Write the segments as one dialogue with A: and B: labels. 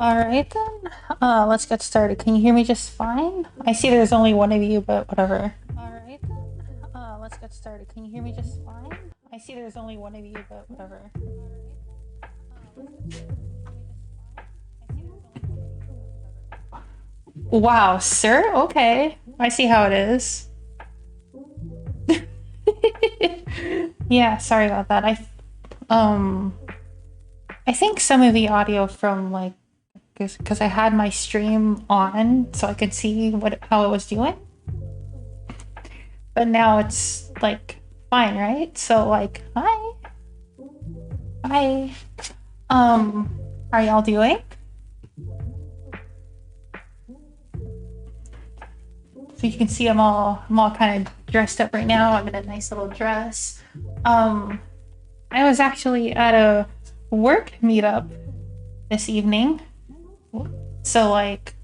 A: Alright then, let's get started. Can you hear me just fine? I see there's only one of you, but whatever. Alright then, let's get started. Can you hear me just fine? I see there's only one of you, but whatever. Wow, sir? Okay. I see how it is. Yeah, sorry about that. Um, I think some of the audio from like, because I had my stream on so I could see how it was doing. But now it's like fine, right? So like, hi, hi. How are y'all doing? So you can see I'm all kind of dressed up right now. I'm in a nice little dress. Um, I was actually at a work meetup this evening. So like,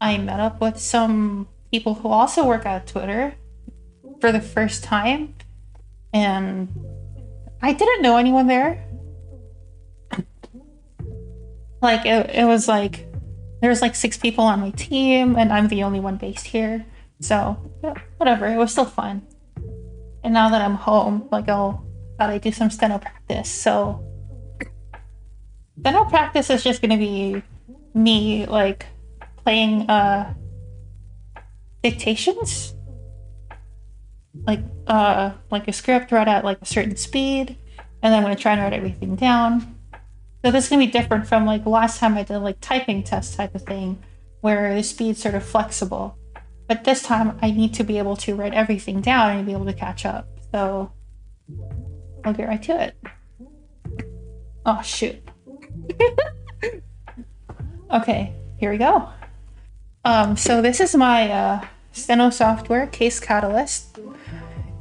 A: I met up with some people who also work at Twitter for the first time, and I didn't know anyone there. Like it was like there was like 6 people on my team, and I'm the only one based here. So yeah, whatever. It was still fun. And now that I'm home, like I'll thought I'd do some steno practice. So steno practice is just gonna be me like playing dictations, like a script read at like a certain speed, and then I'm gonna try and write everything down. So this is gonna be different from like last time I did like typing test type of thing, where the speed's sort of flexible. But this time I need to be able to write everything down and be able to catch up. So I'll get right to it. Oh shoot. Okay, here we go. So this is my steno software, Case Catalyst.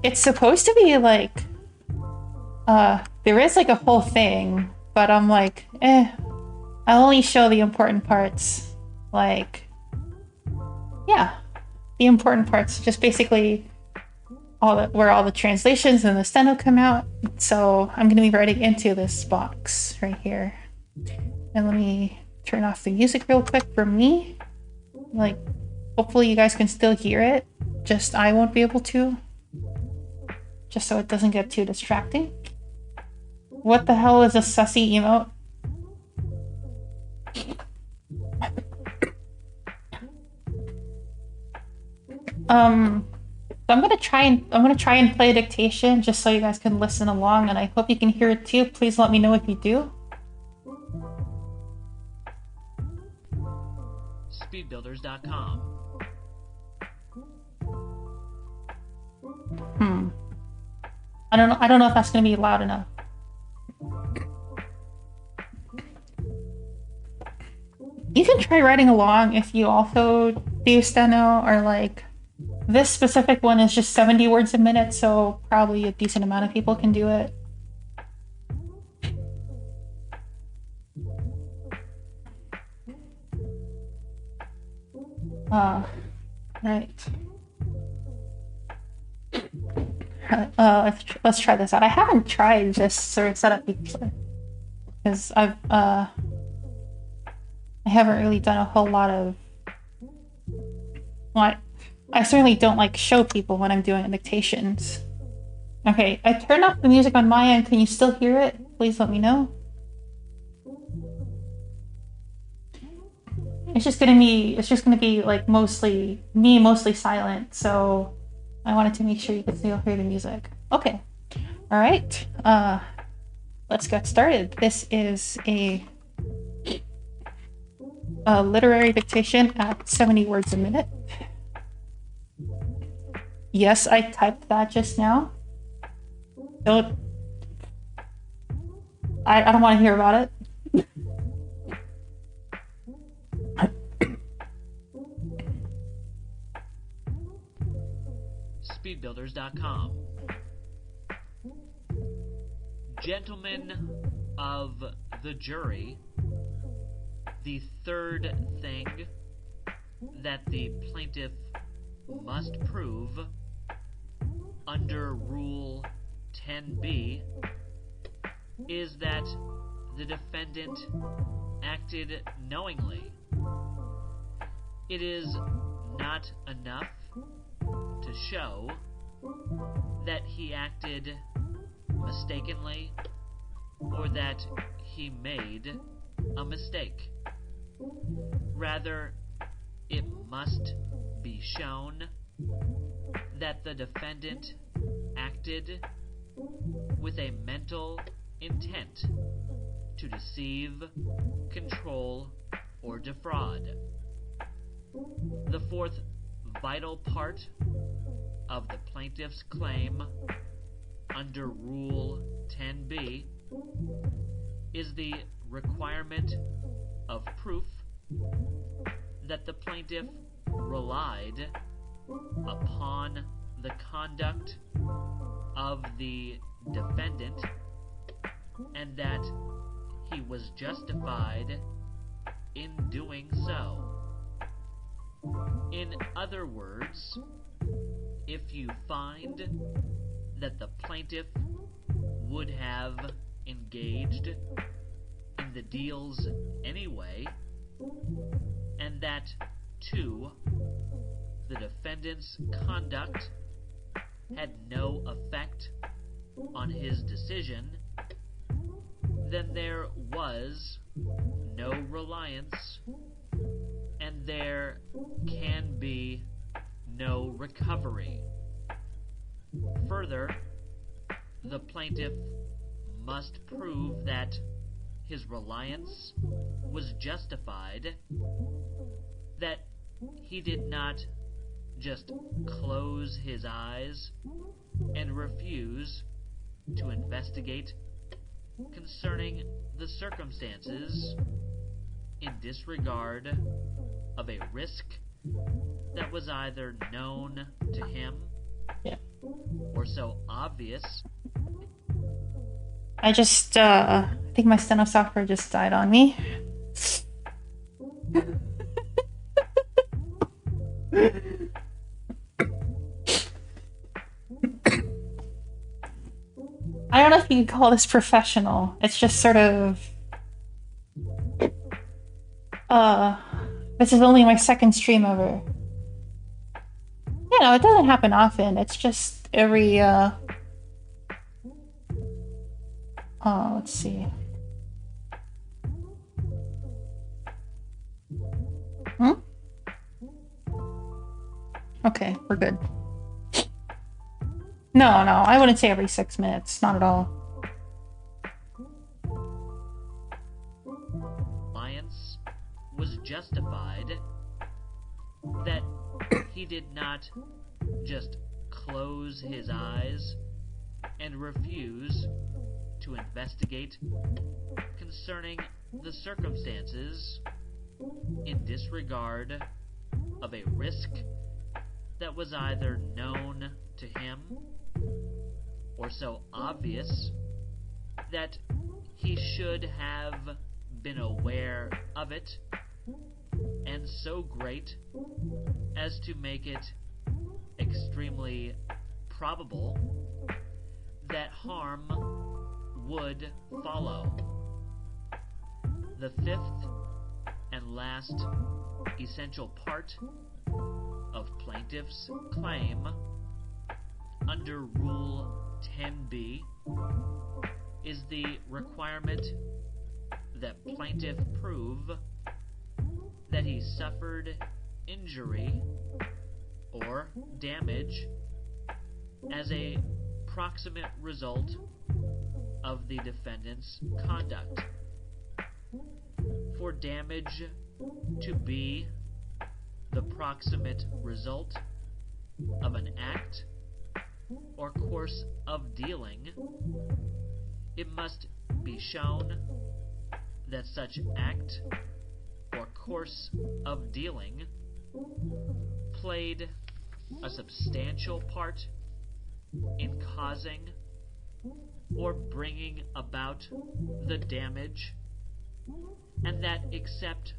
A: It's supposed to be like there is like a whole thing, but I'm like, I'll only show the important parts. Like, yeah, the important parts. Just basically where all the translations and the steno come out. So I'm going to be writing into this box right here. And let me turn off the music real quick for me. Like, hopefully you guys can still hear it. Just I won't be able to. Just so it doesn't get too distracting. What the hell is a sussy emote? I'm gonna try and play a dictation just so you guys can listen along, and I hope you can hear it too. Please let me know if you do.
B: Speedbuilders.com.
A: I don't know if that's gonna be loud enough. You can try writing along if you also do steno, or like this specific one is just 70 words a minute, so probably a decent amount of people can do it. Right. Let's try this out. I haven't tried this sort of setup before because I haven't really done a whole lot of what. I certainly don't like show people when I'm doing dictations. Okay, I turned off the music on my end. Can you still hear it? Please let me know. It's just gonna be like mostly silent. So I wanted to make sure you could still hear the music. Okay. All right. Let's get started. This is a literary dictation at 70 words a minute. Yes, I typed that just now. Don't. I don't want to hear about it.
B: Speedbuilders.com. Gentlemen of the jury, the third thing that the plaintiff must prove under Rule 10b is that the defendant acted knowingly. It is not enough to show that he acted mistakenly or that he made a mistake. Rather, it must be shown that the defendant acted with a mental intent to deceive, control, or defraud. The fourth vital part of the plaintiff's claim under Rule 10b is the requirement of proof that the plaintiff relied upon the conduct of the defendant and that he was justified in doing so. In other words, if you find that the plaintiff would have engaged in the deals anyway, and that, 2, the defendant's conduct had no effect on his decision, then there was no reliance and there can be no recovery. Further, the plaintiff must prove that his reliance was justified, that he did not just close his eyes and refuse to investigate concerning the circumstances in disregard of a risk that was either known to him or so obvious.
A: I think my steno software just died on me. I don't know if you can call this professional. It's just sort of... this is only my second stream ever. You know, it doesn't happen often. It's just every, let's see. Okay, we're good. No, I wouldn't say every 6 minutes. Not at all.
B: Reliance was justified, that he did not just close his eyes and refuse to investigate concerning the circumstances in disregard of a risk that was either known to him or so obvious that he should have been aware of it, and so great as to make it extremely probable that harm would follow. The fifth and last essential part of plaintiff's claim under Rule 10b is the requirement that plaintiff prove that he suffered injury or damage as a proximate result of the defendant's conduct. For damage to be the proximate result of an act or course of dealing, it must be shown that such act or course of dealing played a substantial part in causing or bringing about the damage, and that except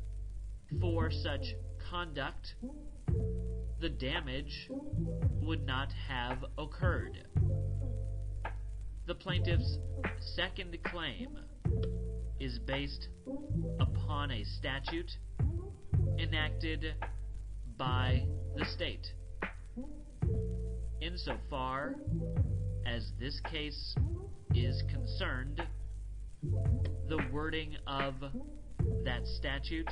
B: for such conduct, the damage would not have occurred. The plaintiff's second claim is based upon a statute enacted by the state. Insofar as this case is concerned, the wording of that statute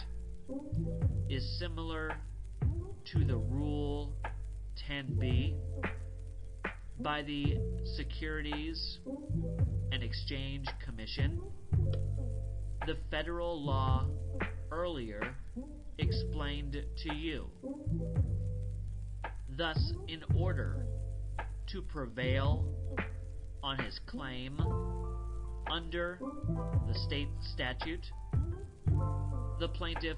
B: is similar to the Rule 10b by the Securities and Exchange Commission. The federal law earlier explained to you. Thus, in order to prevail on his claim under the state statute, the plaintiff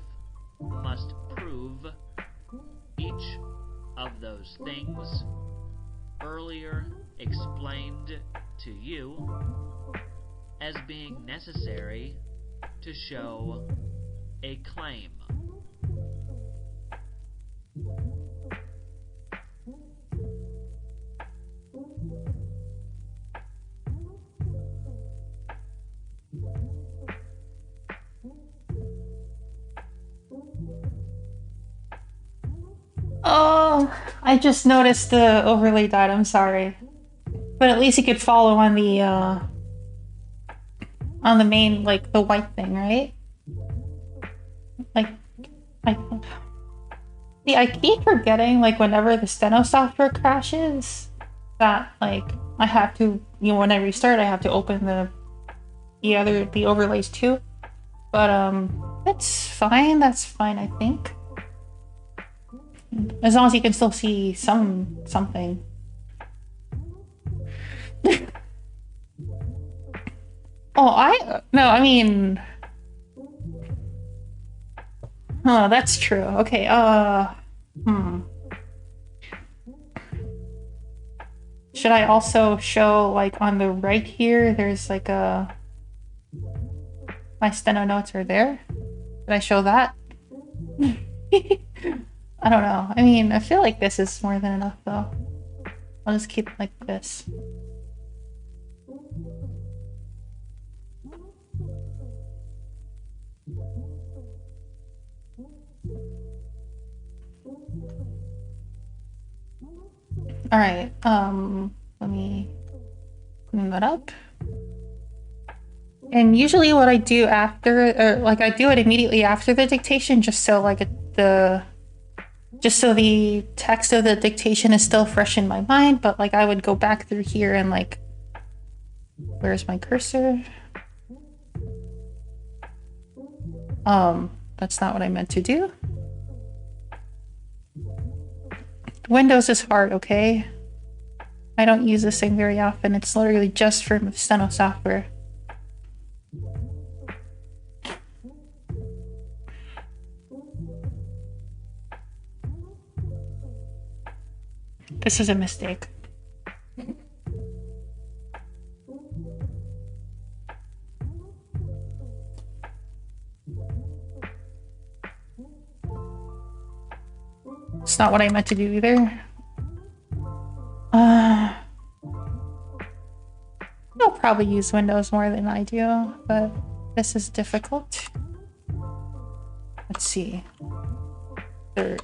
B: must prove each of those things earlier explained to you as being necessary to show a claim.
A: Oh, I just noticed the overlay died. I'm sorry, but at least you could follow on the main, like the white thing, right? Like, I see. I keep forgetting, like, whenever the steno software crashes, that like I have to, when I restart, I have to open the overlays too. But that's fine. That's fine. I think. As long as you can still see something. No, I mean, oh, that's true. Okay, should I also show, like, on the right here, there's like my steno notes are there? Did I show that? I don't know. I mean, I feel like this is more than enough, though. I'll just keep it like this. Alright, let me clean that up. And usually what I do after, like, I do it immediately after the dictation, just so, like, just so the text of the dictation is still fresh in my mind, but, like, I would go back through here and, like, where's my cursor? That's not what I meant to do. Windows is hard, okay? I don't use this thing very often. It's literally just for steno software. This is a mistake. It's not what I meant to do either. You'll probably use Windows more than I do, but this is difficult. Let's see. Third.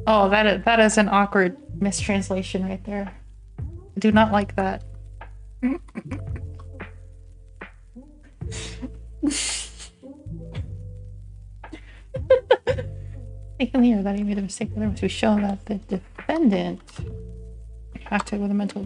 A: Oh, that is an awkward mistranslation right there. I do not like that. Make clear that he made a mistake. There must be shown that the defendant acted with a mental.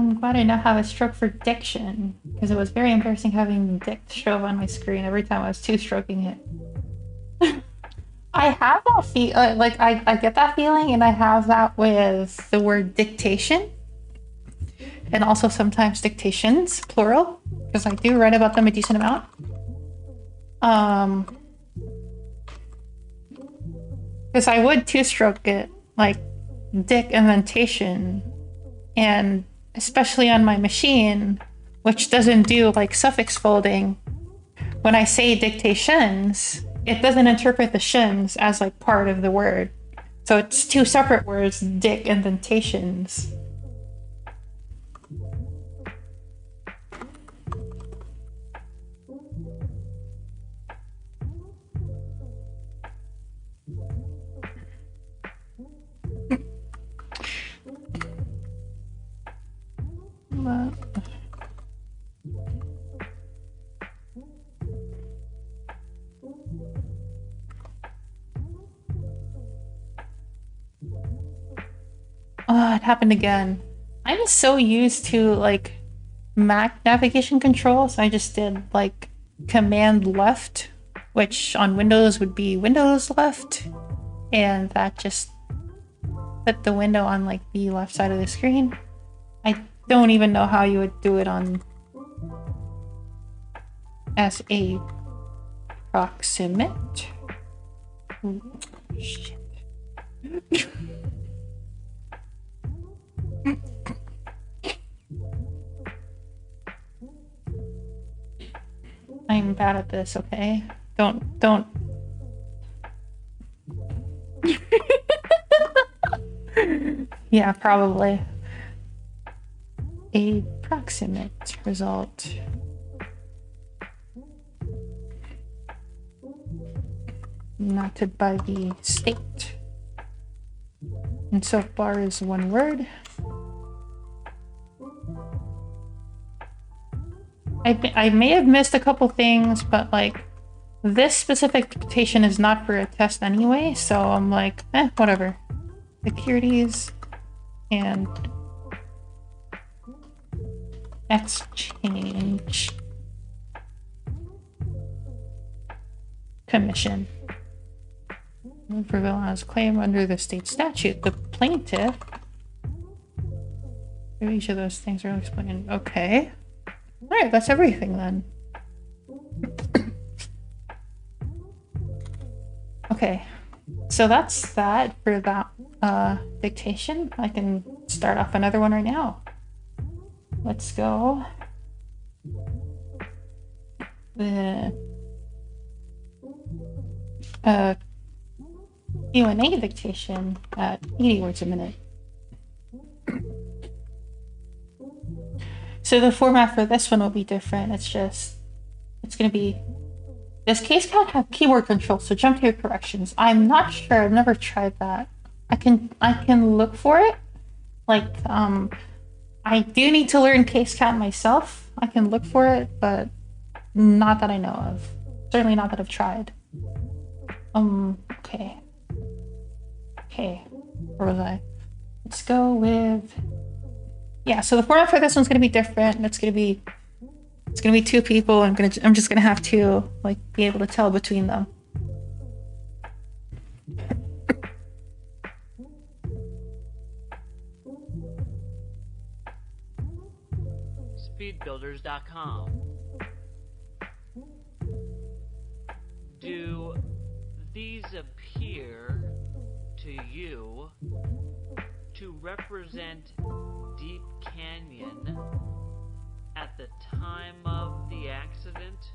A: I'm glad I now have a stroke for diction, because it was very embarrassing having dick show up on my screen every time I was two-stroking it. I have that feel, like I get that feeling, and I have that with the word dictation, and also sometimes dictations, plural, because I do write about them a decent amount. Because I would two-stroke it, like dick indentation, and especially on my machine, which doesn't do like suffix folding, when I say dictations, it doesn't interpret the shins as like part of the word. So it's two separate words, dick indentations. Oh, it happened again. I'm so used to like Mac navigation controls. I just did like command left, which on Windows would be Windows left, and that just put the window on like the left side of the screen. I don't even know how you would do it on as a proximate. Ooh, shit. I'm bad at this, okay? Don't. Yeah, probably. A proximate result. Noted by the state. And so far is one word. I may have missed a couple things, but like this specific dictation is not for a test anyway, so I'm like, whatever. Securities and exchange commission. Prevail on his claim under the state statute. The plaintiff. Each of those things are explained. Okay. Alright, that's everything then. Okay. So that's that for that dictation. I can start off another one right now. Let's go. The Q&A dictation at 80 words a minute. So the format for this one will be different. It's going to be, does case count have keyboard control? So jump to your corrections. I'm not sure. I've never tried that. I can look for it. Like, I do need to learn case count myself. I can look for it, but not that I know of. Certainly not that I've tried. Okay. Okay. Where was I? Let's go with, yeah, so the format for this one's gonna be different. It's gonna be two people. I'm just gonna have to like be able to tell between them.
B: Speedbuilders.com. Do these appear to you to represent Deep Canyon at the time of the accident?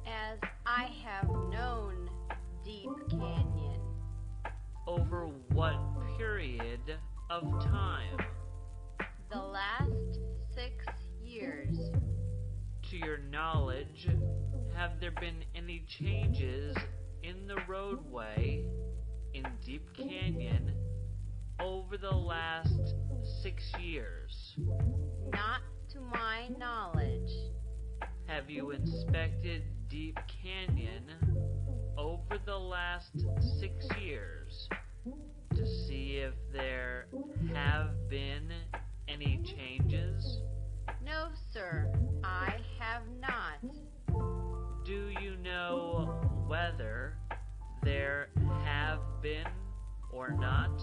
C: As I have known Deep Canyon.
B: Over what period of time?
C: The last 6 years.
B: To your knowledge, have there been any changes in the roadway in Deep Canyon over the last 6 years?
C: Not to my knowledge.
B: Have you inspected Deep Canyon over the last 6 years to see if there have been any any changes?
C: No, sir, I have not.
B: Do you know whether there have been or not?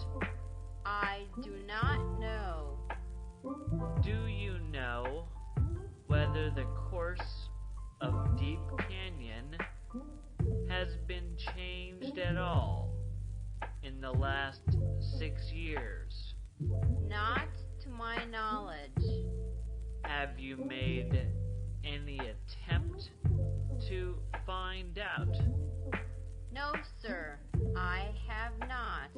C: I do not know.
B: Do you know whether the course of Deep Canyon has been changed at all in the last 6 years?
C: Not to my knowledge.
B: Have you made any attempt to find out?
C: No, sir, I have not.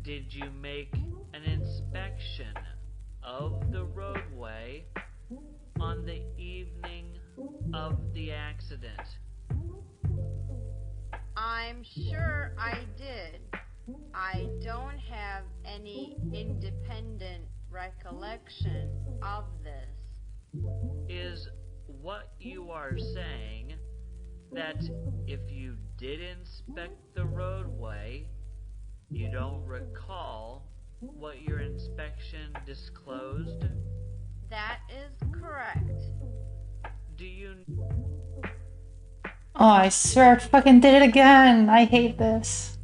B: Did you make an inspection of the roadway on the evening of the accident?
C: I'm sure I did. I don't have any independent recollection of this.
B: Is what you are saying that if you did inspect the roadway, you don't recall what your inspection disclosed?
C: That is correct.
B: Do you
A: Oh, I swear it fucking did it again. I hate this.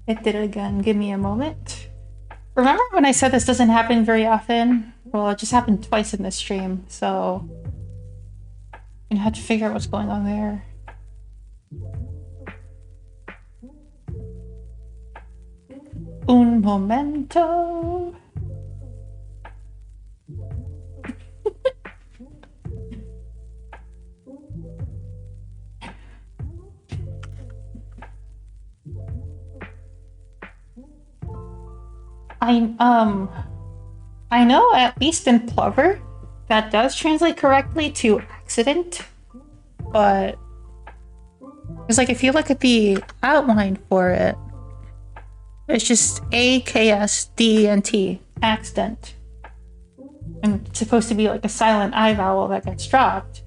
A: It did it again. Give me a moment. Remember when I said this doesn't happen very often? Well, it just happened twice in this stream, so I had to figure out what's going on there. Un momento. I know at least in Plover that does translate correctly to accident, but it's like if you look at the outline for it, it's just A, K, S, D, and T, accident. And it's supposed to be like a silent I vowel that gets dropped,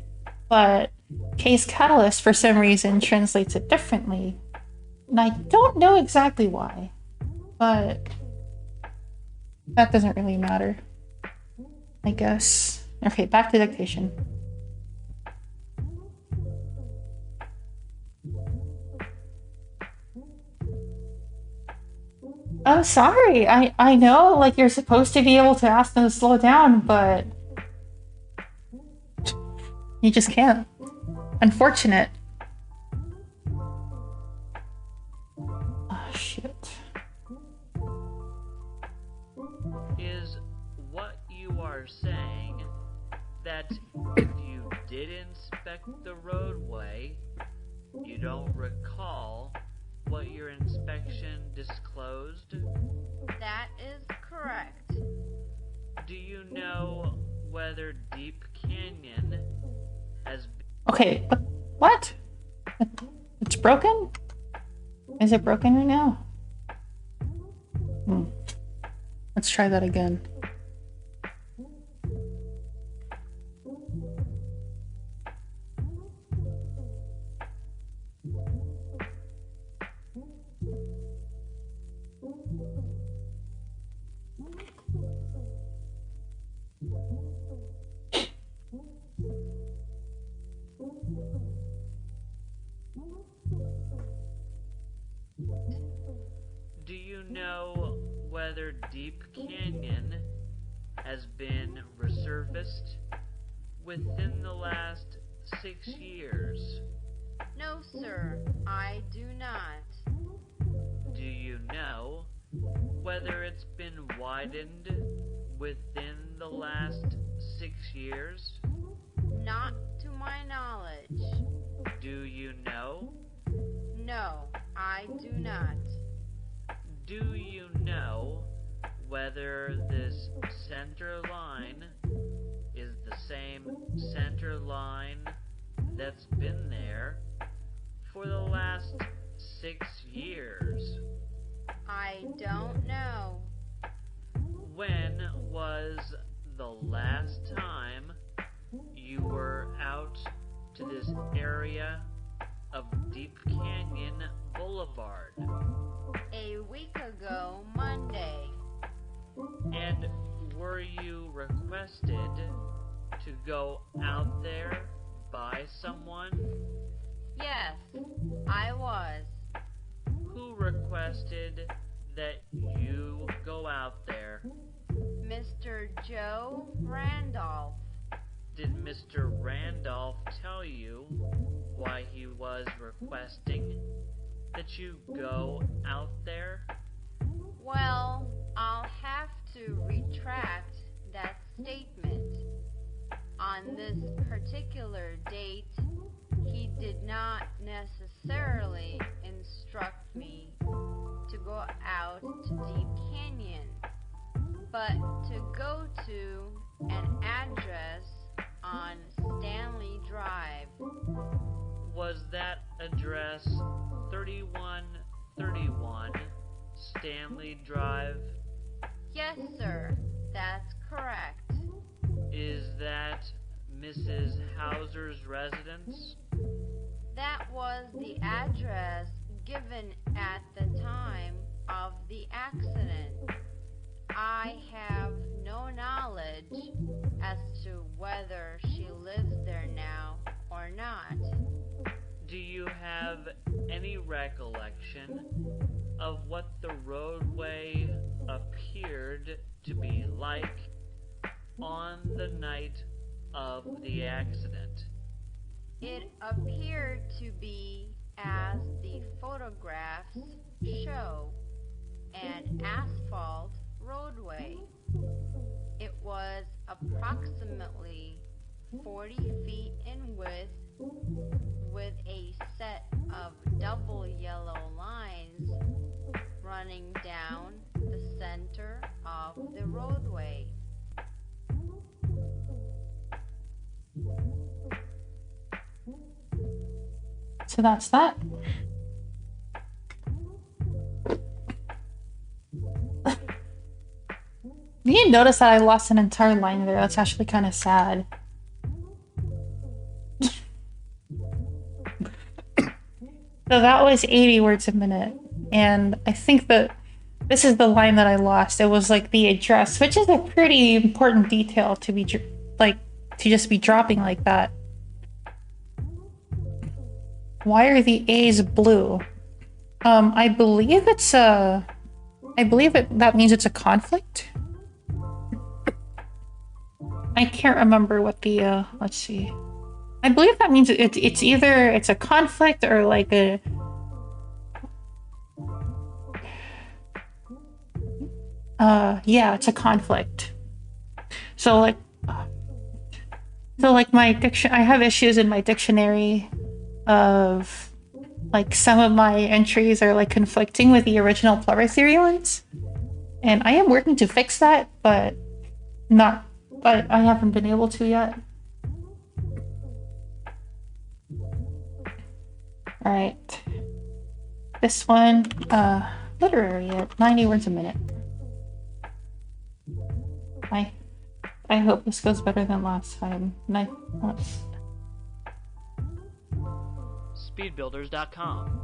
A: but Case Catalyst for some reason translates it differently. And I don't know exactly why, but that doesn't really matter, I guess. Okay, back to dictation. I'm sorry. I know, like, you're supposed to be able to ask them to slow down, but you just can't. Unfortunate. Oh, shit.
B: Is what you are saying that if you did inspect the roadway, you don't recall what your inspection disclosed?
C: That is correct.
B: Do you know whether Deep Canyon has been...
A: Okay, but what? It's broken? Is it broken right now? Let's try that again.
B: Do you know whether Deep Canyon has been resurfaced within the last 6 years?
C: No, sir, I do not.
B: Do you know whether it's been widened within the last 6 years?
C: Not to my knowledge.
B: Do you know?
C: No, I do not.
B: Do you know whether this center line is the same center line that's been there for the last 6 years?
C: I don't know.
B: When was the last time you were out to this area of Deep Canyon Boulevard.
C: A week ago, Monday.
B: And were you requested to go out there by someone?
C: Yes, I was.
B: Who requested that you go out there?
C: Mr. Joe Randolph.
B: Did Mr. Randolph tell you why he was requesting that you go out there?
C: Well, I'll have to retract that statement. On this particular date, he did not necessarily instruct me to go out to Deep Canyon, but to go to an address on Stanley Drive.
B: Was that address 3131 Stanley Drive?
C: Yes, sir, that's correct.
B: Is that Mrs. Hauser's residence?
C: That was the address given at the time of the accident. I have no knowledge as to whether she lives there now or not.
B: Do you have any recollection of what the roadway appeared to be like on the night of the accident?
C: It appeared to be as the photographs show, an asphalt roadway. It was approximately 40 feet in width with a set of double yellow lines running down the center of the roadway.
A: So that's that. You didn't notice that I lost an entire line there. That's actually kind of sad. So that was 80 words a minute. And I think that this is the line that I lost. It was like the address, which is a pretty important detail to be to just be dropping like that. Why are the A's blue? I believe it's a... that means it's a conflict. I can't remember what the, let's see. I believe that means it's either it's a conflict or like a... yeah, it's a conflict. So like my I have issues in my dictionary of like some of my entries are like conflicting with the original Plover theory ones. And I am working to fix that, but I haven't been able to yet. All right. This one, literary at 90 words a minute. I hope this goes better than last time.
B: Speedbuilders.com.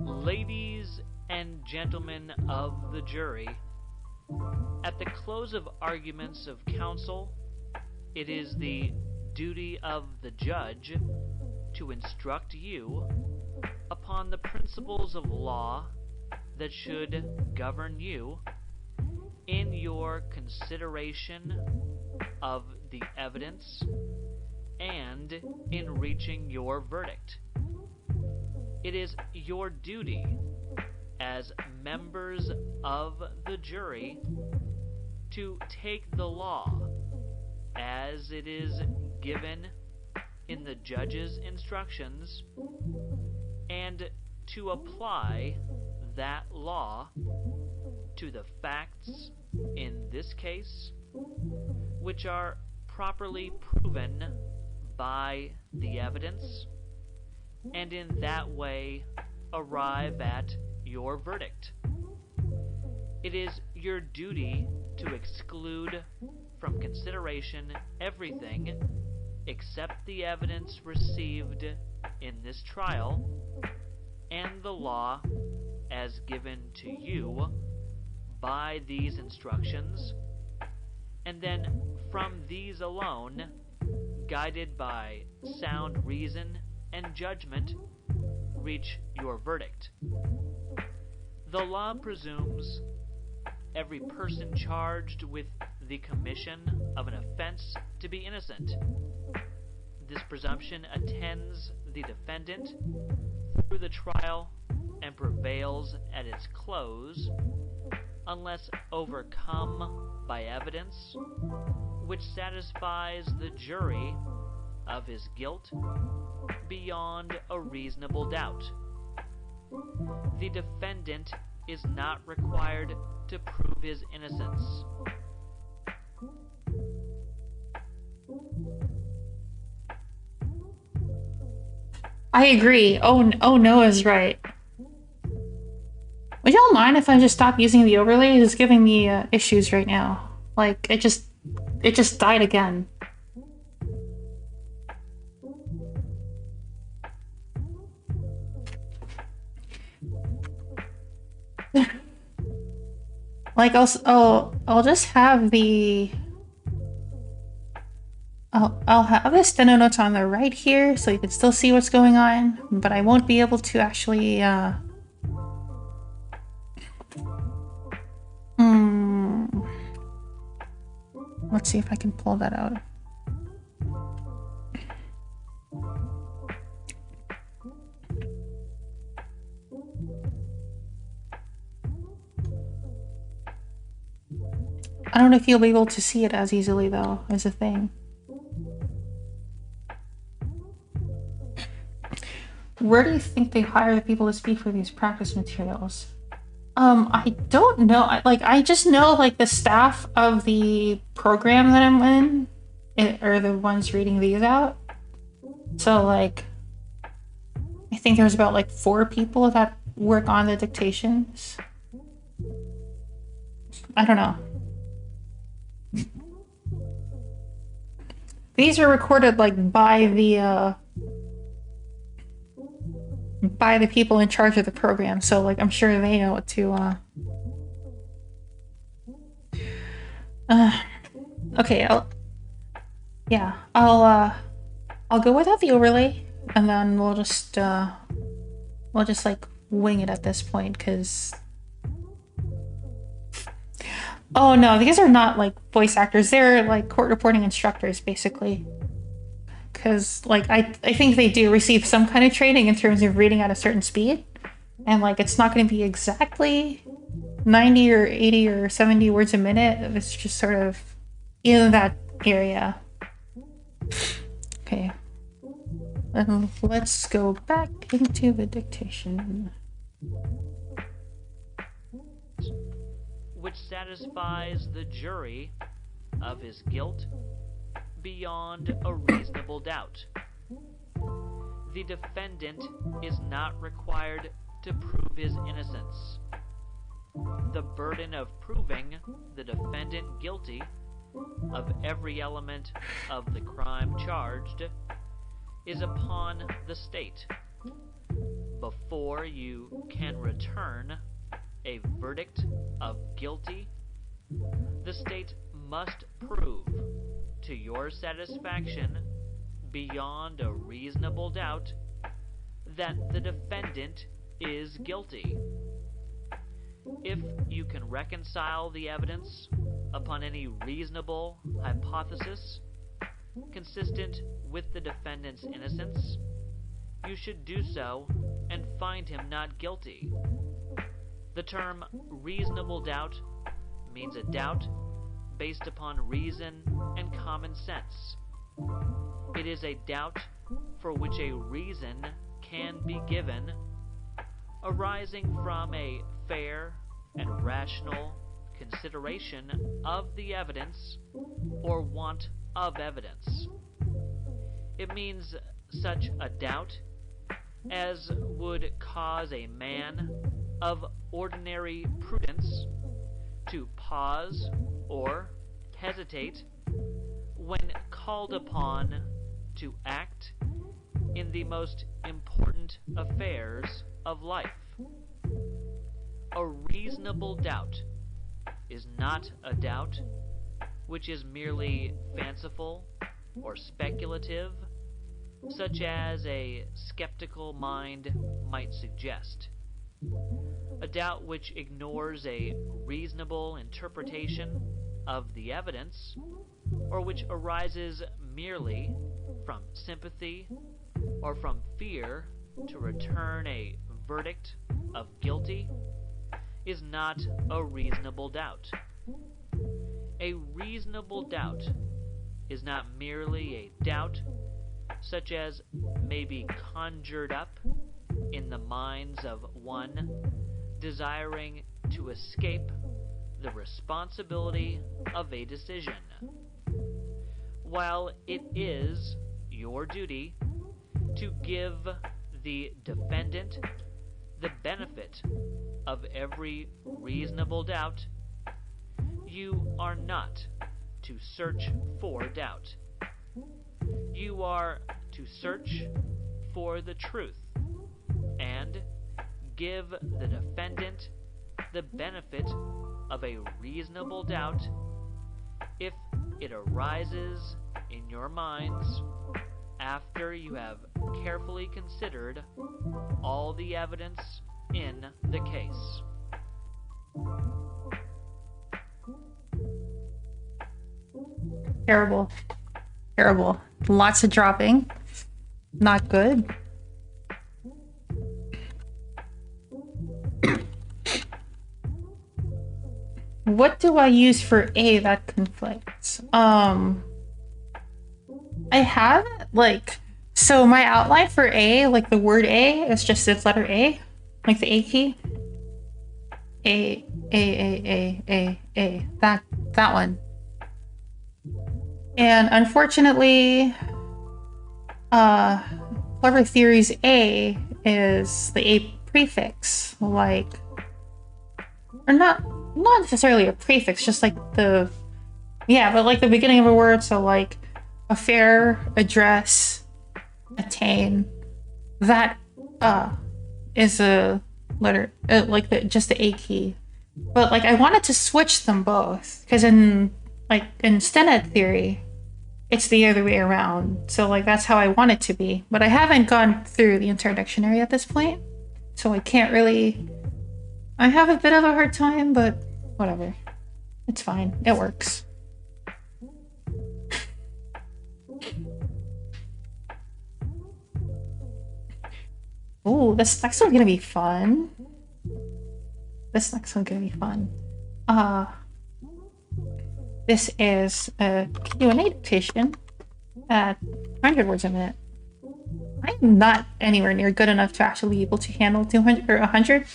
B: Ladies and gentlemen of the jury, at the close of arguments of counsel, it is the duty of the judge to instruct you upon the principles of law that should govern you in your consideration of the evidence and in reaching your verdict. It is your duty as members of the jury to take the law as it is given in the judge's instructions and to apply that law to the facts in this case, which are properly proven by the evidence, and in that way arrive at your verdict. It is your duty to exclude from consideration everything accept the evidence received in this trial and the law as given to you by these instructions, and then from these alone, guided by sound reason and judgment, reach your verdict. The law presumes every person charged with the commission of an offense to be innocent. This presumption attends the defendant through the trial and prevails at its close unless overcome by evidence which satisfies the jury of his guilt beyond a reasonable doubt. The defendant is not required to prove his innocence.
A: I agree. Oh, Noah's right. Would y'all mind if I just stop using the overlay? It's giving me issues right now. Like, it just died again. Like, I'll just have the... I'll have the steno notes on the right here, so you can still see what's going on, but I won't be able to actually, Let's see if I can pull that out. I don't know if you'll be able to see it as easily, though, is a thing. Where do you think they hire the people to speak for these practice materials? I don't know. I just know, like, the staff of the program that I'm in are the ones reading these out. So, like, I think there's about, like, 4 people that work on the dictations. I don't know. These are recorded, like, by the people in charge of the program, so, like, I'm sure they know what to, okay, I'll go without the overlay, and then we'll just, like, wing it at this point, because... Oh, no, these are not, like, voice actors. They're, like, court reporting instructors, basically. Because, like, I think they do receive some kind of training in terms of reading at a certain speed. And, like, it's not going to be exactly 90 or 80 or 70 words a minute. It's just sort of in that area. Okay. Let's go back into the dictation.
B: Which satisfies the jury of his guilt beyond a reasonable doubt. The defendant is not required to prove his innocence. The burden of proving the defendant guilty of every element of the crime charged is upon the state. Before you can return a verdict of guilty, the state must prove to your satisfaction beyond a reasonable doubt that the defendant is guilty. If you can reconcile the evidence upon any reasonable hypothesis consistent with the defendant's innocence, you should do so and find him not guilty. The term reasonable doubt means a doubt based upon reason and common sense. It is a doubt for which a reason can be given, arising from a fair and rational consideration of the evidence or want of evidence. It means such a doubt as would cause a man of ordinary prudence to pause or hesitate when called upon to act in the most important affairs of life. A reasonable doubt is not a doubt which is merely fanciful or speculative, such as a skeptical mind might suggest. A doubt which ignores a reasonable interpretation of the evidence, or which arises merely from sympathy or from fear to return a verdict of guilty, is not a reasonable doubt. A reasonable doubt is not merely a doubt such as may be conjured up in the minds of one desiring to escape the responsibility of a decision. While it is your duty to give the defendant the benefit of every reasonable doubt, you are not to search for doubt. You are to search for the truth and give the defendant the benefit of a reasonable doubt if it arises in your minds after you have carefully considered all the evidence in the case.
A: Terrible. Terrible. Lots of dropping. Not good. What do I use for A that conflicts? I have so my outline for A, like the word A, is just its letter A, like the A key. A. That one. And unfortunately, Clever Theory's A is the A prefix, or not necessarily a prefix, just like but like the beginning of a word, so like affair, address, attain. That is a letter, just the A key. But I wanted to switch them both, because in steno theory, it's the other way around. So that's how I want it to be. But I haven't gone through the entire dictionary at this point, so I can't really. I have a bit of a hard time, but whatever. It's fine. It works. Oh, this next one's gonna be fun. This is a Q&A dictation at 100 words a minute. I'm not anywhere near good enough to actually be able to handle 200 or 100,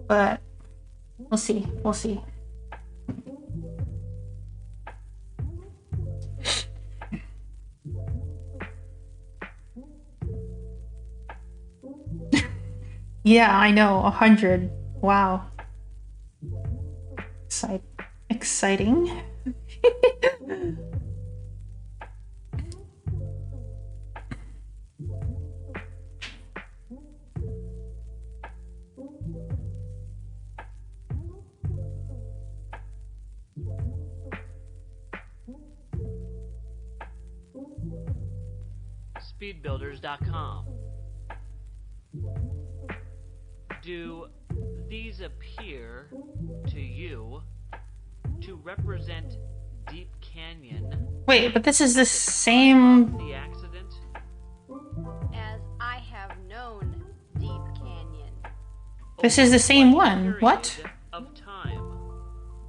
A: but we'll see. Yeah, I know, 100. Wow. Exciting.
B: Speedbuilders.com. Do these appear to you to represent Deep Canyon?
A: Wait, but this is the same.
B: The accident?
C: As I have known Deep Canyon.
A: This is the same one. What?
B: Of time.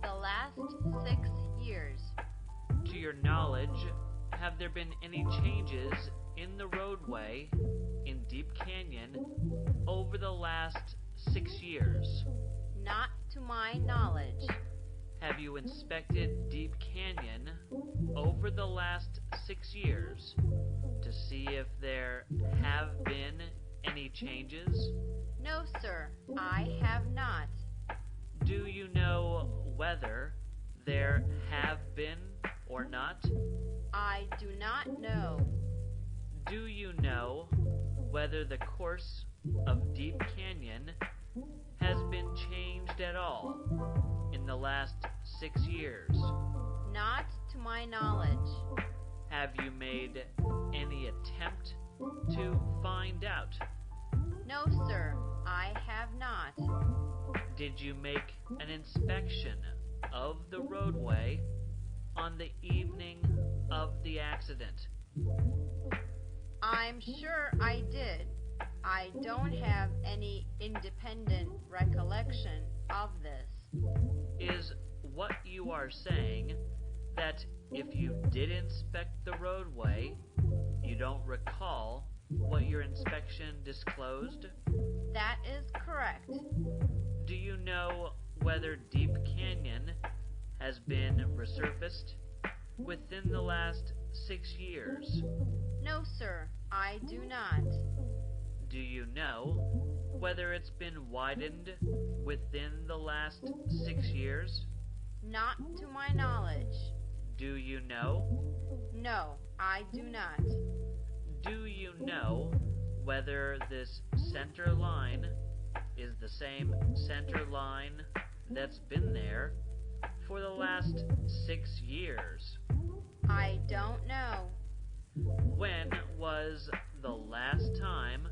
C: The last 6 years.
B: To your knowledge, have there been any changes in the roadway in Deep Canyon over the last 6 years?
C: Not to my knowledge.
B: Have you inspected Deep Canyon over the last 6 years to see if there have been any changes?
C: No, sir, I have not.
B: Do you know whether there have been or not?
C: I do not know.
B: Do you know whether the course of Deep Canyon has been changed at all in the last 6 years?
C: Not to my knowledge.
B: Have you made any attempt to find out?
C: No, sir, I have not.
B: Did you make an inspection of the roadway on the evening of the accident?
C: I'm sure I did. I don't have any independent recollection of this.
B: Is what you are saying that if you did inspect the roadway, you don't recall what your inspection disclosed?
C: That is correct.
B: Do you know whether Deep Canyon has been resurfaced within the last 6 years?
C: No, sir, I do not.
B: Do you know whether it's been widened within the last 6 years?
C: Not to my knowledge.
B: Do you know?
C: No, I do not.
B: Do you know whether this center line is the same center line that's been there for the last 6 years?
C: I don't know.
B: When was the last time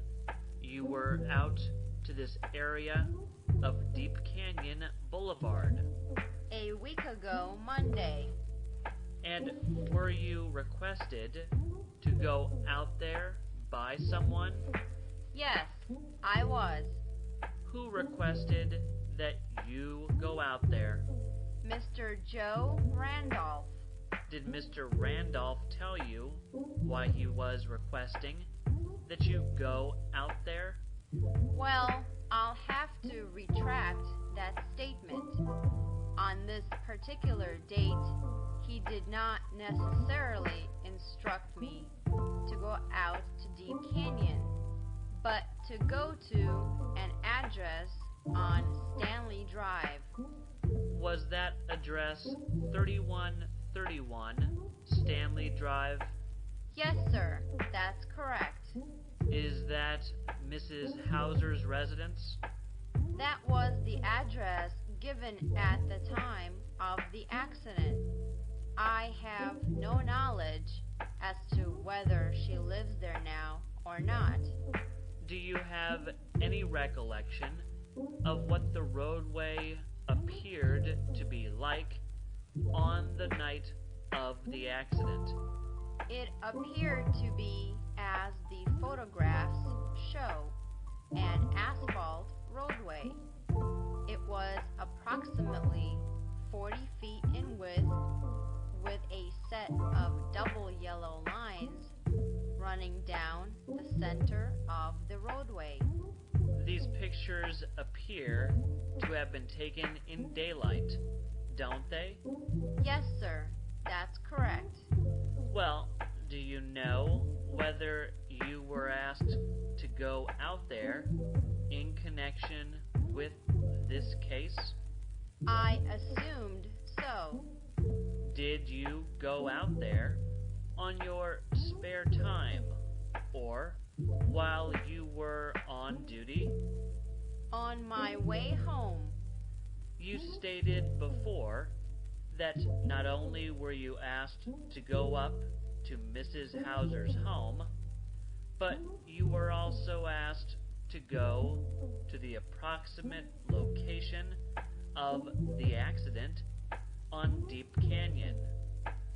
B: you were out to this area of Deep Canyon Boulevard?
C: A week ago, Monday.
B: And were you requested to go out there by someone?
C: Yes, I was.
B: Who requested that you go out there?
C: Mr. Joe Randolph.
B: Did Mr. Randolph tell you why he was requesting that you go out there?
C: Well, I'll have to retract that statement. On this particular date, he did not necessarily instruct me to go out to Deep Canyon, but to go to an address on Stanley Drive.
B: Was that address 3131 Stanley Drive?
C: Yes, sir, that's correct.
B: Is that Mrs. Hauser's residence?
C: That was the address given at the time of the accident. I have no knowledge as to whether she lives there now or not.
B: Do you have any recollection of what the roadway appeared to be like on the night of the accident?
C: It appeared to be as the photographs show, an asphalt roadway. It was approximately 40 feet in width with a set of double yellow lines running down the center of the roadway.
B: These pictures appear to have been taken in daylight, don't they?
C: Yes, sir, that's correct.
B: Well, do you know whether you were asked to go out there in connection with this case?
C: I assumed so.
B: Did you go out there on your spare time or while you were on duty?
C: On my way home.
B: You stated before that not only were you asked to go up to Mrs. Hauser's home, but you were also asked to go to the approximate location of the accident on Deep Canyon.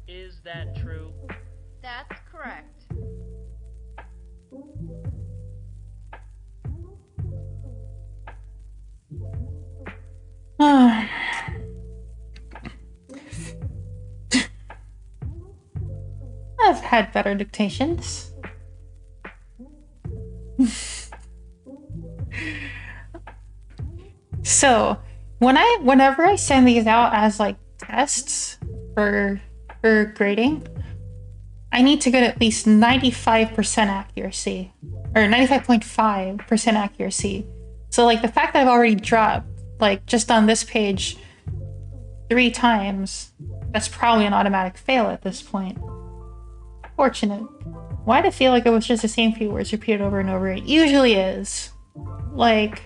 B: Is that true?
C: That's correct.
A: I've had better dictations. So, whenever I send these out as like tests for grading, I need to get at least 95% accuracy or 95.5% accuracy. So like the fact that I've already dropped like just on this page 3 times, that's probably an automatic fail at this point. Fortunate. Why did it feel like it was just the same few words repeated over and over? It usually is. Like,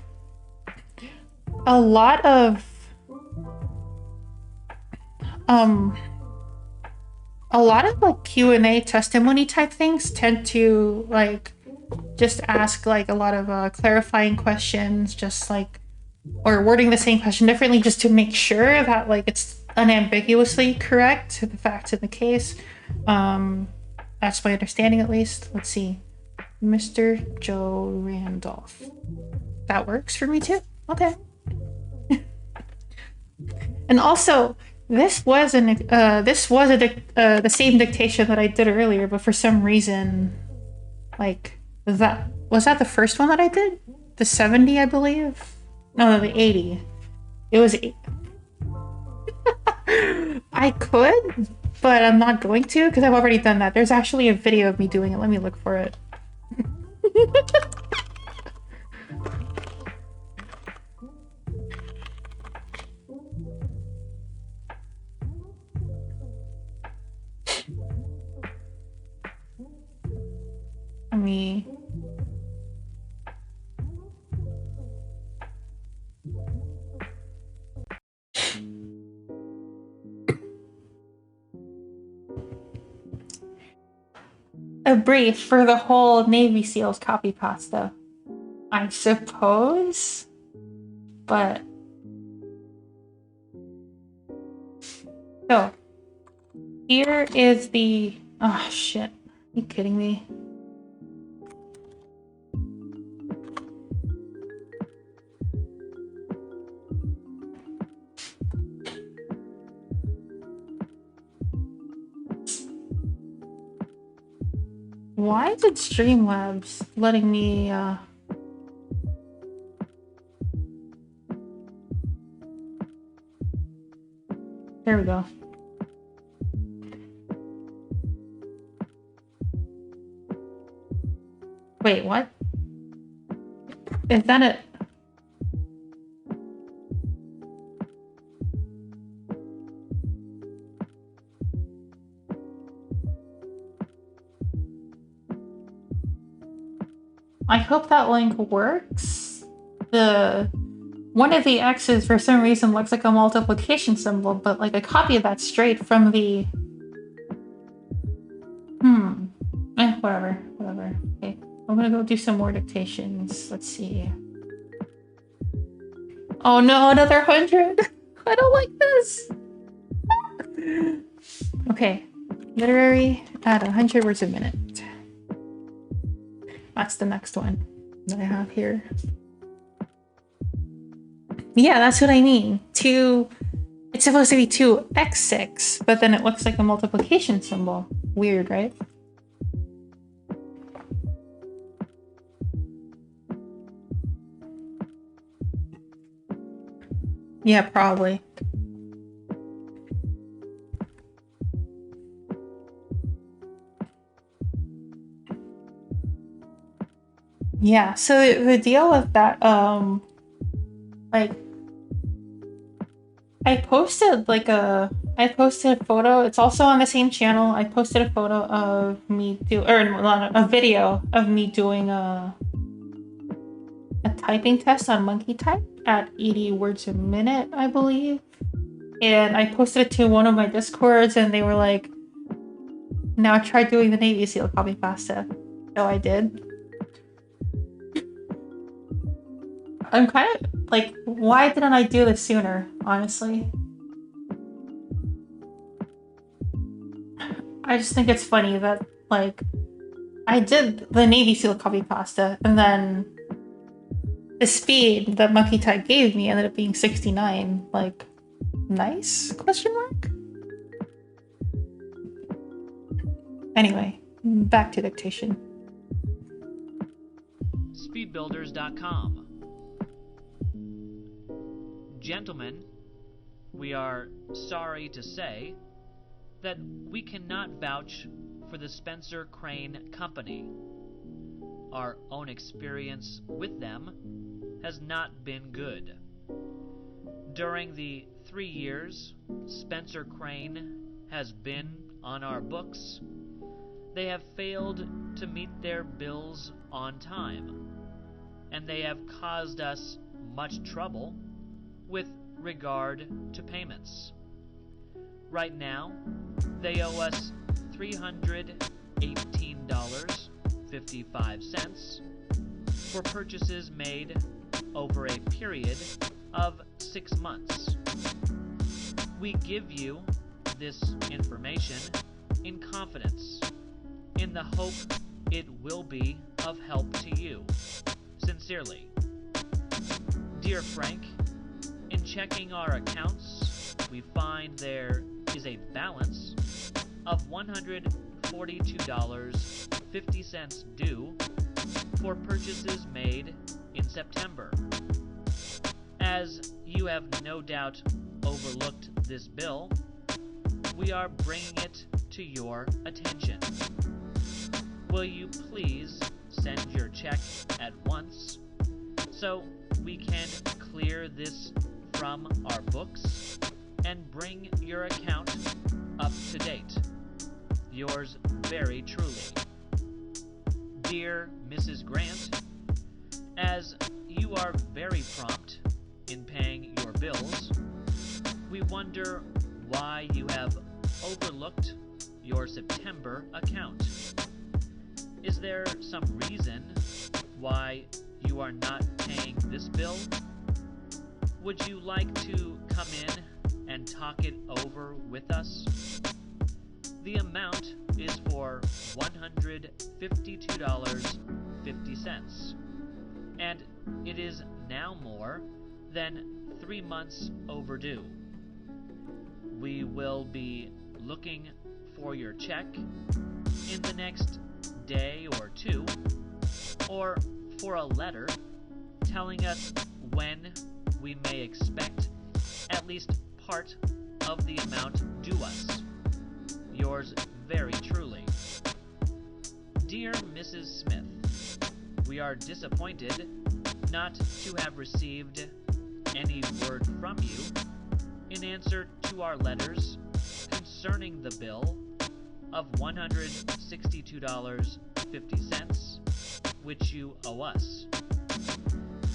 A: a lot of like Q&A testimony type things tend to like just ask like a lot of clarifying questions, just like, or wording the same question differently just to make sure that like it's unambiguously correct to the facts in the case. That's my understanding at least. Let's see. Mr. Joe Randolph. That works for me too. Okay. And also, this was the same dictation that I did earlier, but for some reason, like that was that the first one that I did? The 70, I believe. No, the 80. It was. I could, but I'm not going to because I've already done that. There's actually a video of me doing it. Let me look for it. Me. A brief for the whole Navy SEALs copy pasta, I suppose, but so here is the oh shit. Are you kidding me? Why is it Streamlabs letting me there we go. Wait, what? Is that it? I hope that link works. One of the X's for some reason looks like a multiplication symbol, but like I copied that straight from the whatever. Okay. I'm gonna go do some more dictations. Let's see. Oh no, another 100! I don't like this! Okay. Literary at 100 words a minute. That's the next one that I have here. Yeah, that's what I mean. It's supposed to be 2x6, but then it looks like a multiplication symbol. Weird, right? Yeah, probably. Yeah, so the deal with that, like, I posted a photo. It's also on the same channel. I posted a photo of me a video of me doing a typing test on Monkey Type at 80 words a minute, I believe. And I posted it to one of my Discords, and they were like, "Now try doing the Navy SEAL copy pasta." So I did. I'm kind of like, why didn't I do this sooner, honestly? I just think it's funny that, like, I did the Navy SEAL copy pasta, and then the speed that Monkey Type gave me ended up being 69. Like, nice? Question mark? Anyway, back to dictation.
B: Speedbuilders.com. Gentlemen, we are sorry to say that we cannot vouch for the Spencer Crane Company. Our own experience with them has not been good. During the 3 years Spencer Crane has been on our books, They have failed to meet their bills on time, and they have caused us much trouble with regard to payments. Right now, they owe us $318.55 for purchases made over a period of 6 months. We give you this information in confidence, in the hope it will be of help to you. Sincerely. Dear Frank, in checking our accounts, we find there is a balance of $142.50 due for purchases made in September. As you have no doubt overlooked this bill, we are bringing it to your attention. Will you please send your check at once so we can clear this from our books and bring your account up to date? Yours very truly. Dear Mrs. Grant, as you are very prompt in paying your bills, we wonder why you have overlooked your September account. Is there some reason why you are not paying this bill? Would you like to come in and talk it over with us? The amount is for $152.50, and it is now more than 3 months overdue. We will be looking for your check in the next day or two, or for a letter telling us when we may expect at least part of the amount due us. Yours very truly. Dear Mrs. Smith, we are disappointed not to have received any word from you in answer to our letters concerning the bill of $162.50, which you owe us.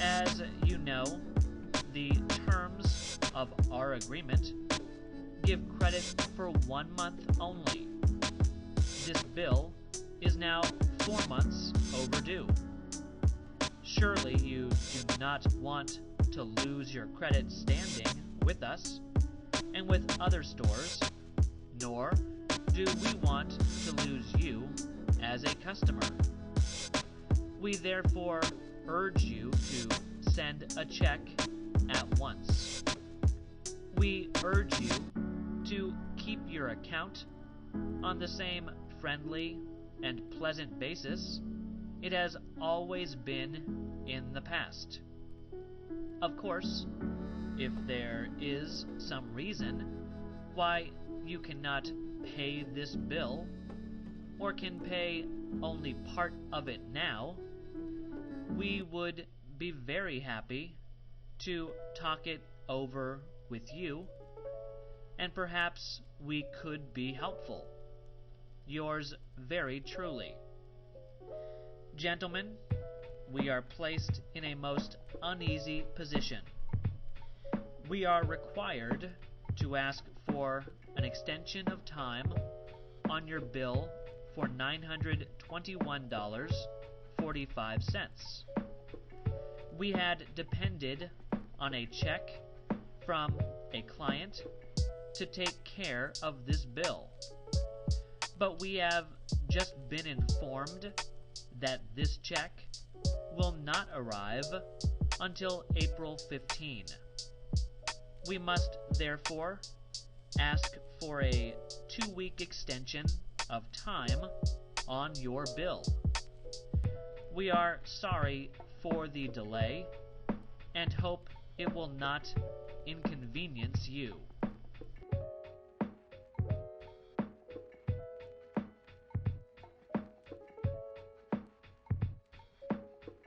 B: As you know, the terms of our agreement give credit for 1 month only. This bill is now 4 months overdue. Surely you do not want to lose your credit standing with us and with other stores, nor do we want to lose you as a customer. We therefore urge you to send a check at once. We urge you to keep your account on the same friendly and pleasant basis it has always been in the past. Of course, if there is some reason why you cannot pay this bill, or can pay only part of it now, we would be very happy to talk it over with you, and perhaps we could be helpful. Yours very truly. Gentlemen, we are placed in a most uneasy position. We are required to ask for an extension of time on your bill for $921.45. We had depended on a check from a client to take care of this bill, but we have just been informed that this check will not arrive until April 15. We must therefore ask for a 2-week extension of time on your bill. We are sorry for the delay and hope it will not inconvenience you.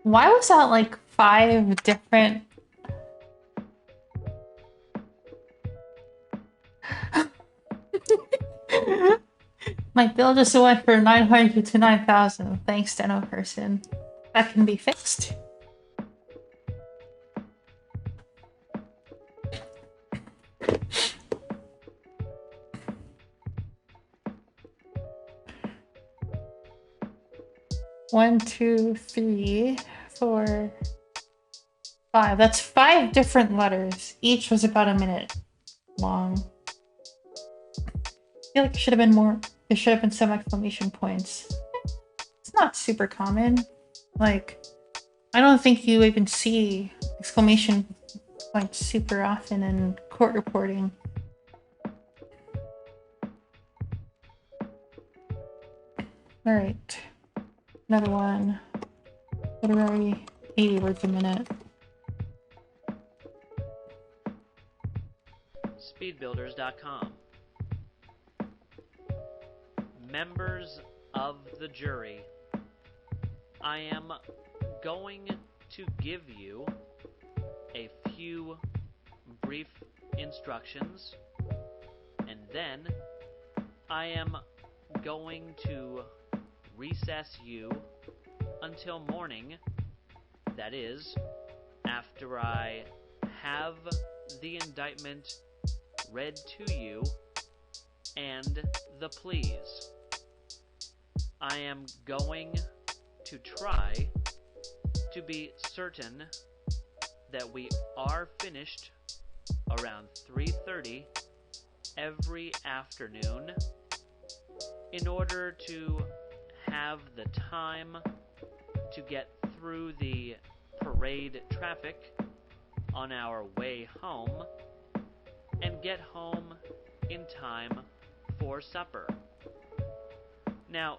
A: Why was that like 5 different? My bill just went from 900 to 9,000. Thanks, steno person. That can be fixed. One, two, three, 4, 5. That's 5 different letters. Each was about a minute long. I feel like it should have been more. There should have been some exclamation points. It's not super common. Like, I don't think you even see exclamation points super often in court reporting. All right, another one. Literary, 80 words a minute.
B: Speedbuilders.com. Members of the jury, I am going to give you a few brief instructions, and then I am going to recess you until morning. That is, after I have the indictment read to you and the pleas. I am going to try to be certain that we are finished around 3:30 every afternoon in order to have the time to get through the parade traffic on our way home and get home in time for supper. Now,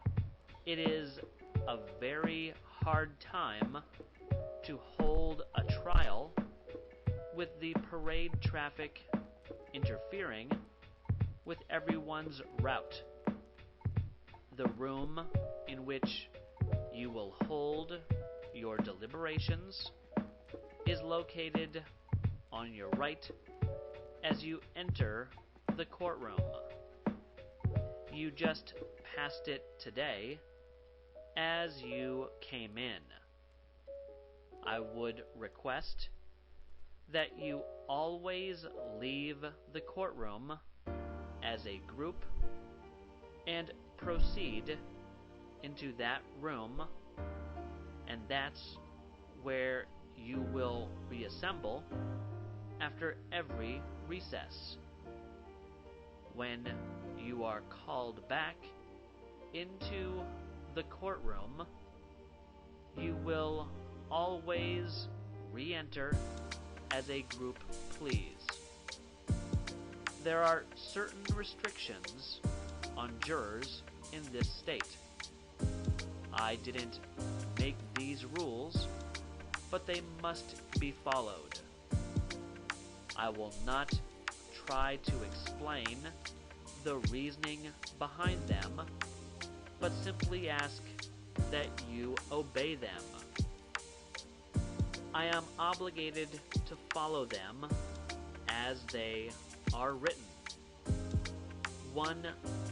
B: it is a very hard time to hold a trial with the parade traffic interfering with everyone's route. The room in which you will hold your deliberations is located on your right as you enter the courtroom. You just passed it today as you came in. I would request that you always leave the courtroom as a group and proceed into that room, and that's where you will reassemble after every recess. When you are called back into the courtroom, you will always re-enter as a group, please. There are certain restrictions on jurors in this state. I didn't make these rules, but they must be followed. I will not try to explain the reasoning behind them, but simply ask that you obey them. I am obligated to follow them as they are written. One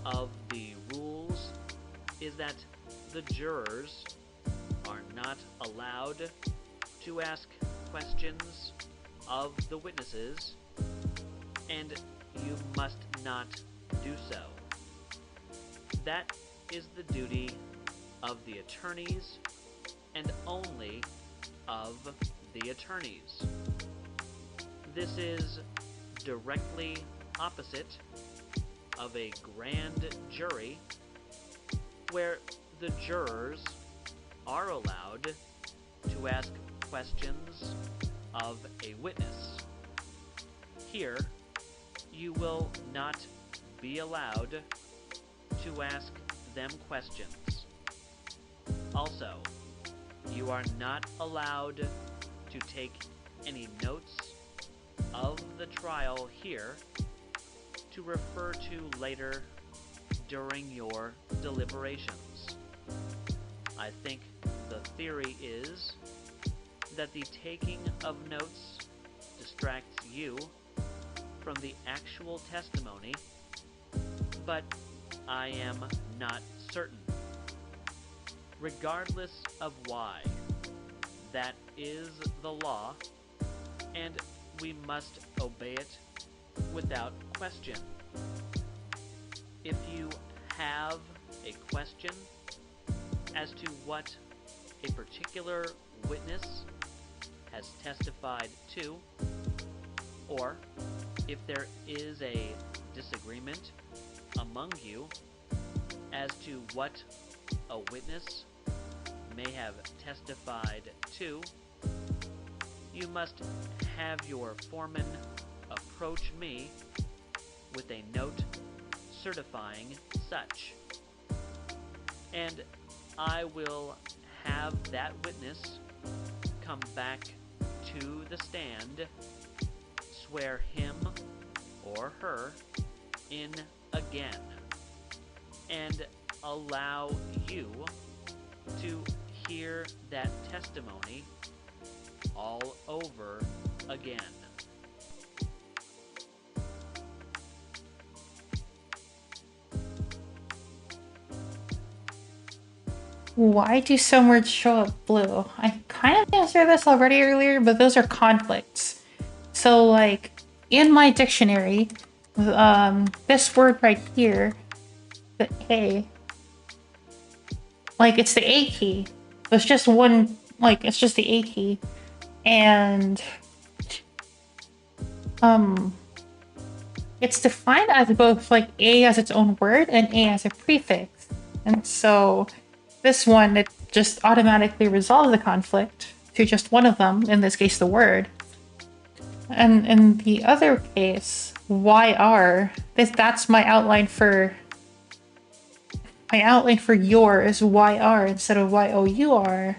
B: of the rules is that the jurors are not allowed to ask questions of the witnesses, and you must not do so. That is the duty of the attorneys, and only of the attorneys. This is directly opposite of a grand jury, where the jurors are allowed to ask questions of a witness. Here, you will not be allowed to ask them questions. Also, you are not allowed to take any notes of the trial here to refer to later during your deliberations. I think the theory is that the taking of notes distracts you from the actual testimony, but I am not certain. Regardless of why, that is the law, and we must obey it without question. If you have a question as to what a particular witness has testified to, or if there is a disagreement among you as to what a witness may have testified to, you must have your foreman approach me with a note certifying such, and I will have that witness come back to the stand, swear him or her in again, and allow you to hear that testimony all over again.
A: Why do some words show up blue? I kind of answered this already earlier, but those are conflicts. So, like, in my dictionary, this word right here, the A, like, it's the A key. It's just one, like, it's just the A key. And, it's defined as both, like, A as its own word and A as a prefix. And so, this one, it just automatically resolves the conflict to just one of them, in this case, the word. And in the other case, YR, that's my outline for your is YR instead of YOUR.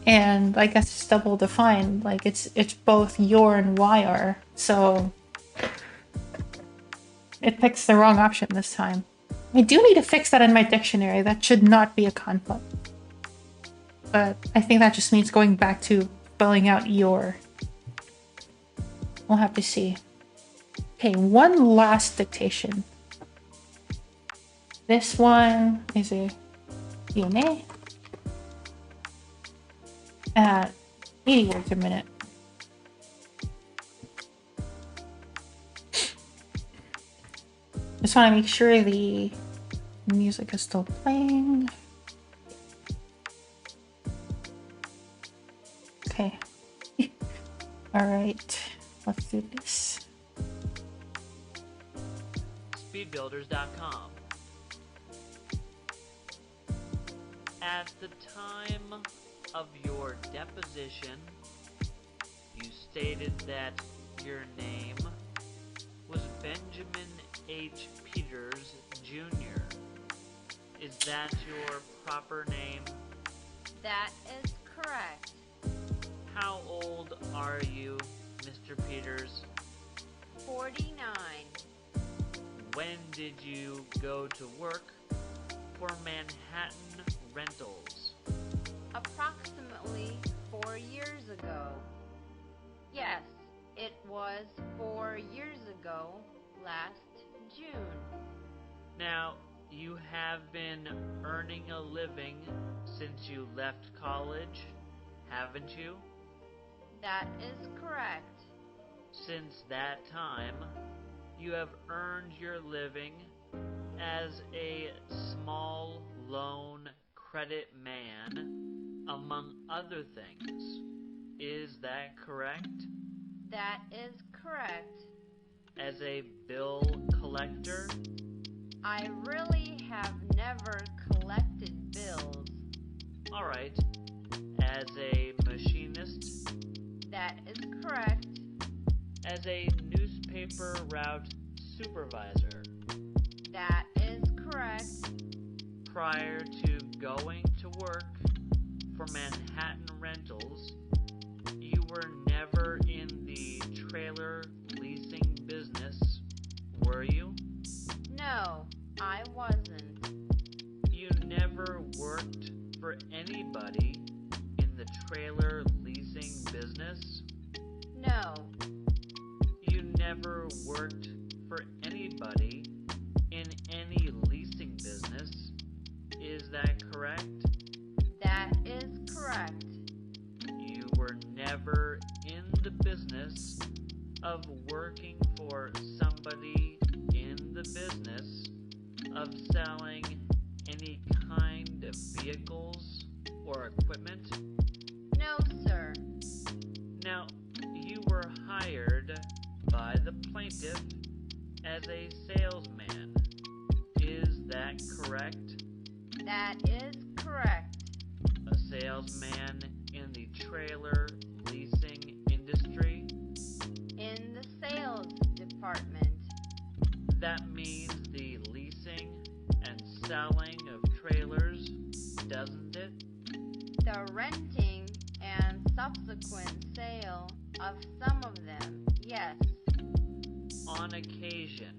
A: And I guess it's double defined, like it's both your and YR. So it picks the wrong option this time. I do need to fix that in my dictionary. That should not be a conflict. But I think that just means going back to spelling out your. We'll have to see. Okay, one last dictation. This one is a Q&A at 80 words a minute. Just want to make sure the music is still playing. Okay. All right. Let's do this.
B: Speedbuilders.com. At the time of your deposition, you stated that your name was Benjamin H. Peters, Jr. Is that your proper name?
C: That is correct.
B: How old are you, Mr. Peters?
C: 49.
B: When did you go to work for Manhattan Rentals?
C: Approximately 4 years ago. Yes, it was 4 years ago, last June.
B: Now, you have been earning a living since you left college, haven't you?
C: That is correct.
B: Since that time, you have earned your living as a small loan credit man, among other things. Is that correct?
C: That is correct.
B: As a bill collector?
C: I really have never collected bills.
B: Alright. As a machinist?
C: That is correct.
B: As a newspaper route supervisor?
C: That is correct.
B: Prior to going to work for Manhattan Rentals, you were never in the trailer leasing business, were you?
C: No, I wasn't.
B: You never worked for anybody in the trailer leasing business?
C: No,
B: You never worked for anybody in any leasing business of working for somebody in the business of selling any kind of vehicles or equipment?
C: No, sir.
B: Now, you were hired by the plaintiff as a salesman. Is that correct?
C: That is correct.
B: A salesman in the trailer leasing industry?
C: In the sales department.
B: That means the leasing and selling of trailers, doesn't it?
C: The renting and subsequent sale of some of them, yes.
B: On occasion,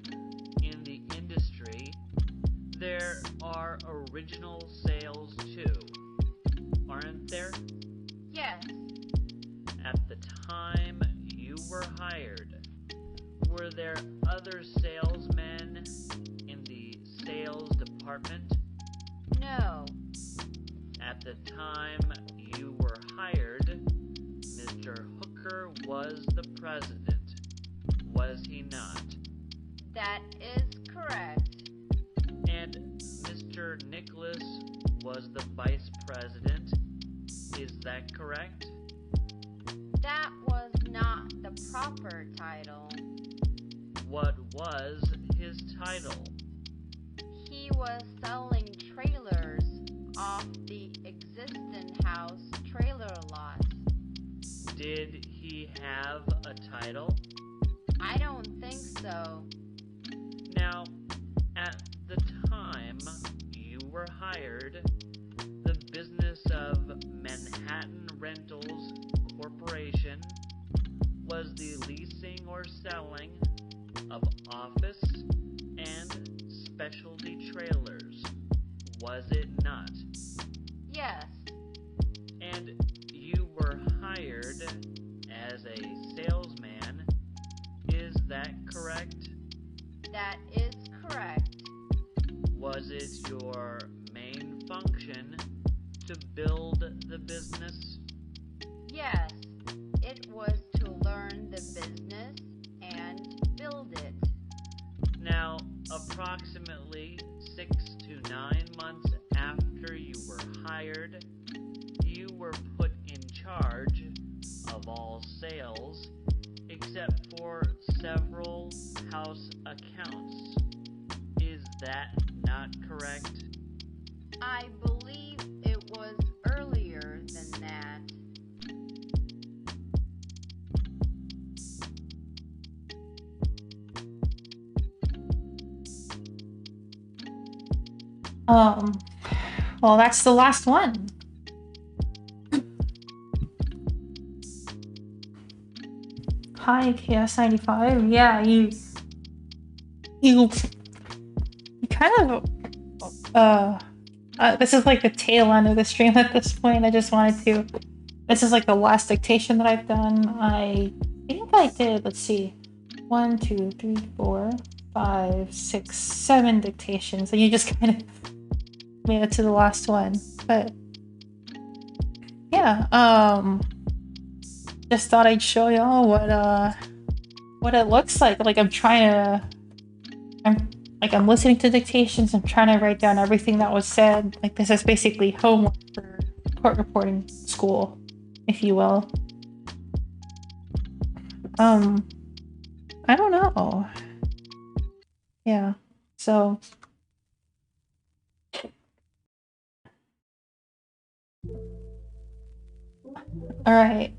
B: in the industry, there are original sales too, aren't there?
C: Yes.
B: At the time you were hired, were there other salesmen in the sales department?
C: No.
B: At the time you were hired, Mr. Hooker was the president, was he not?
C: That is correct.
B: And Mr. Nicholas was the vice president, is that correct?
C: That was not the proper title.
B: What was his title?
C: He was selling trailers off the existing house trailer lot.
B: Did he have a title?
C: I don't think so.
B: Now, at the time you were hired, the business of Manhattan Rentals Corporation was the leasing or selling of office and specialty trailers, was it not?
C: Yes.
B: And you were hired as a salesman, is that correct?
C: That is correct.
B: Was it your main function to build the business?
C: Yes. It was to learn the business and build it.
B: Now, approximately 6 to 9 months after you were hired, you were put in charge of all sales except for several house accounts. Is that not correct?
C: I believe it was earlier than that.
A: Well, that's the last one. Hi, KS95. Yeah, you kind of, this is like the tail end of the stream at this point. I just wanted to, this is like the last dictation that I've done. I think I did, let's see, 1, 2, 3, 4, 5, 6, 7 dictations. And you just kind of made it to the last one. But yeah, just thought I'd show y'all what it looks like. Like I'm listening to dictations. I'm trying to write down everything that was said. Like this is basically homework for court reporting school, if you will. I don't know. Yeah. So all right.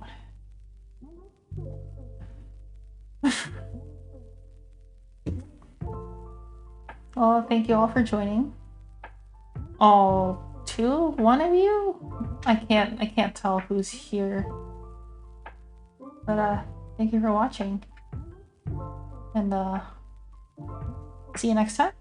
A: Well, thank you all for joining. One of you? I can't tell who's here. But thank you for watching. And see you next time.